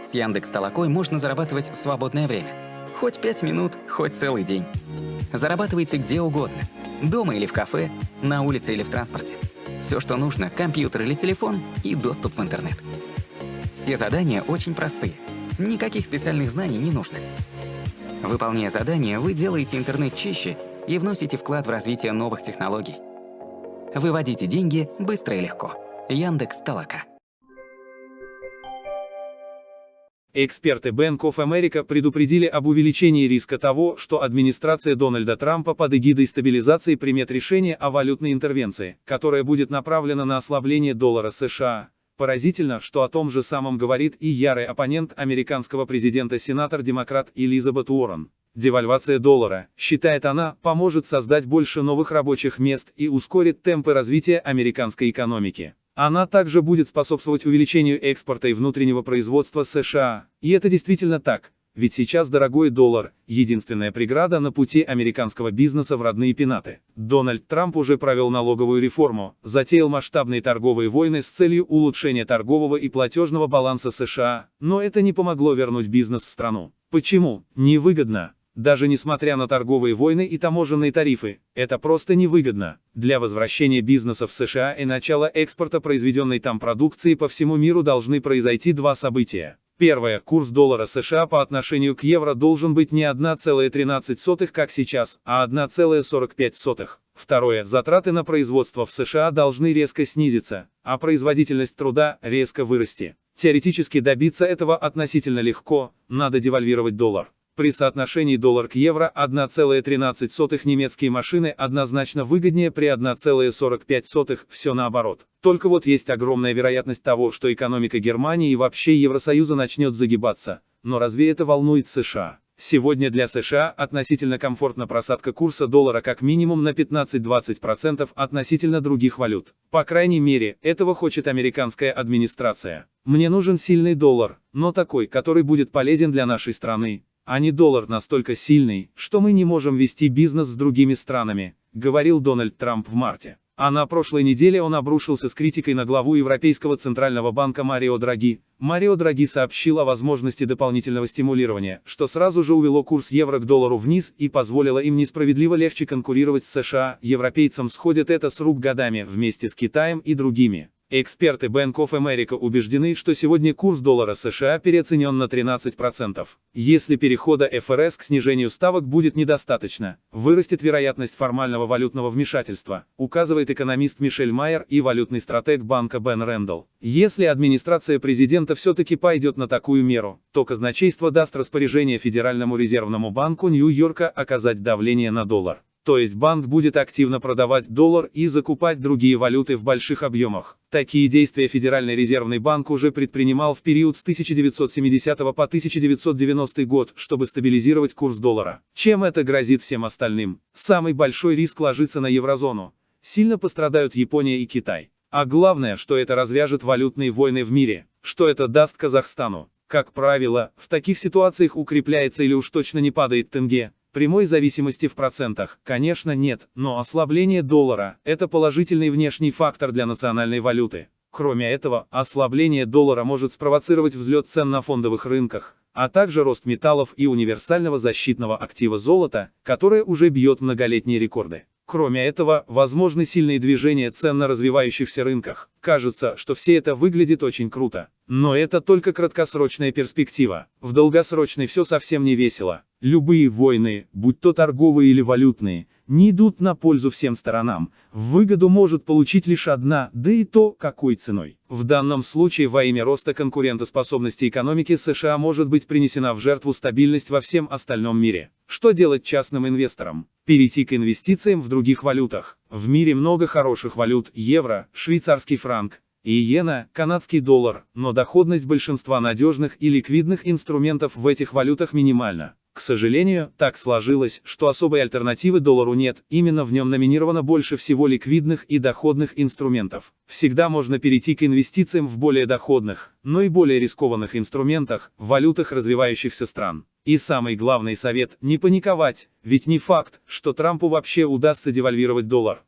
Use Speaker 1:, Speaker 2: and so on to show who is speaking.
Speaker 1: С Яндекс.Толокой можно зарабатывать в свободное время. Хоть 5 минут, хоть целый день. Зарабатывайте где угодно. Дома или в кафе, на улице или в транспорте. Все, что нужно, компьютер или телефон и доступ в интернет. Все задания очень простые. Никаких специальных знаний не нужно. Выполняя задания, вы делаете интернет чище и вносите вклад в развитие новых технологий. Выводите деньги быстро и легко. Яндекс.Толока.
Speaker 2: Эксперты Bank of America предупредили об увеличении риска того, что администрация Дональда Трампа под эгидой стабилизации примет решение о валютной интервенции, которая будет направлена на ослабление доллара США. Поразительно, что о том же самом говорит и ярый оппонент американского президента сенатор-демократ Элизабет Уоррен. Девальвация доллара, считает она, поможет создать больше новых рабочих мест и ускорит темпы развития американской экономики. Она также будет способствовать увеличению экспорта и внутреннего производства США. И это действительно так. Ведь сейчас дорогой доллар – единственная преграда на пути американского бизнеса в родные пенаты. Дональд Трамп уже провел налоговую реформу, затеял масштабные торговые войны с целью улучшения торгового и платежного баланса США, но это не помогло вернуть бизнес в страну. Почему? Невыгодно. Даже несмотря на торговые войны и таможенные тарифы, это просто невыгодно. Для возвращения бизнеса в США и начала экспорта произведенной там продукции по всему миру должны произойти два события. Первое. Курс доллара США по отношению к евро должен быть не 1,13, как сейчас, а 1,45. Второе. Затраты на производство в США должны резко снизиться, а производительность труда резко вырасти. Теоретически добиться этого относительно легко, надо девальвировать доллар. При соотношении доллар к евро 1,13 немецкие машины однозначно выгоднее при 1,45, все наоборот. Только вот есть огромная вероятность того, что экономика Германии и вообще Евросоюза начнет загибаться. Но разве это волнует США? Сегодня для США относительно комфортна просадка курса доллара как минимум на 15-20% относительно других валют. По крайней мере, этого хочет американская администрация. Мне нужен сильный доллар, но такой, который будет полезен для нашей страны. А не доллар настолько сильный, что мы не можем вести бизнес с другими странами, говорил Дональд Трамп в марте. А на прошлой неделе он обрушился с критикой на главу Европейского центрального банка Марио Драги. Марио Драги сообщил о возможности дополнительного стимулирования, что сразу же увело курс евро к доллару вниз и позволило им несправедливо легче конкурировать с США. Европейцам сходит это с рук годами вместе с Китаем и другими. Эксперты Bank of America убеждены, что сегодня курс доллара США переоценен на 13%. Если перехода ФРС к снижению ставок будет недостаточно, вырастет вероятность формального валютного вмешательства, указывает экономист Мишель Майер и валютный стратег банка Бен Рэндалл. Если администрация президента все-таки пойдет на такую меру, то казначейство даст распоряжение Федеральному резервному банку Нью-Йорка оказать давление на доллар. То есть банк будет активно продавать доллар и закупать другие валюты в больших объемах. Такие действия Федеральный резервный банк уже предпринимал в период с 1970 по 1990 год, чтобы стабилизировать курс доллара. Чем это грозит всем остальным? Самый большой риск ложится на еврозону. Сильно пострадают Япония и Китай. А главное, что это развяжет валютные войны в мире. Что это даст Казахстану? Как правило, в таких ситуациях укрепляется или уж точно не падает тенге. Прямой зависимости в процентах, конечно, нет, но ослабление доллара – это положительный внешний фактор для национальной валюты. Кроме этого, ослабление доллара может спровоцировать взлет цен на фондовых рынках, а также рост металлов и универсального защитного актива золота, которое уже бьет многолетние рекорды. Кроме этого, возможны сильные движения цен на развивающихся рынках. Кажется, что все это выглядит очень круто. Но это только краткосрочная перспектива. В долгосрочной все совсем не весело. Любые войны, будь то торговые или валютные, не идут на пользу всем сторонам. Выгоду может получить лишь одна, да и то, какой ценой. В данном случае во имя роста конкурентоспособности экономики США может быть принесена в жертву стабильность во всем остальном мире. Что делать частным инвесторам? Перейти к инвестициям в других валютах. В мире много хороших валют: евро, швейцарский франк, иена, канадский доллар, но доходность большинства надежных и ликвидных инструментов в этих валютах минимальна. К сожалению, так сложилось, что особой альтернативы доллару нет, именно в нем номинировано больше всего ликвидных и доходных инструментов. Всегда можно перейти к инвестициям в более доходных, но и более рискованных инструментах, валютах развивающихся стран. И самый главный совет – не паниковать, ведь не факт, что Трампу вообще удастся девальвировать доллар.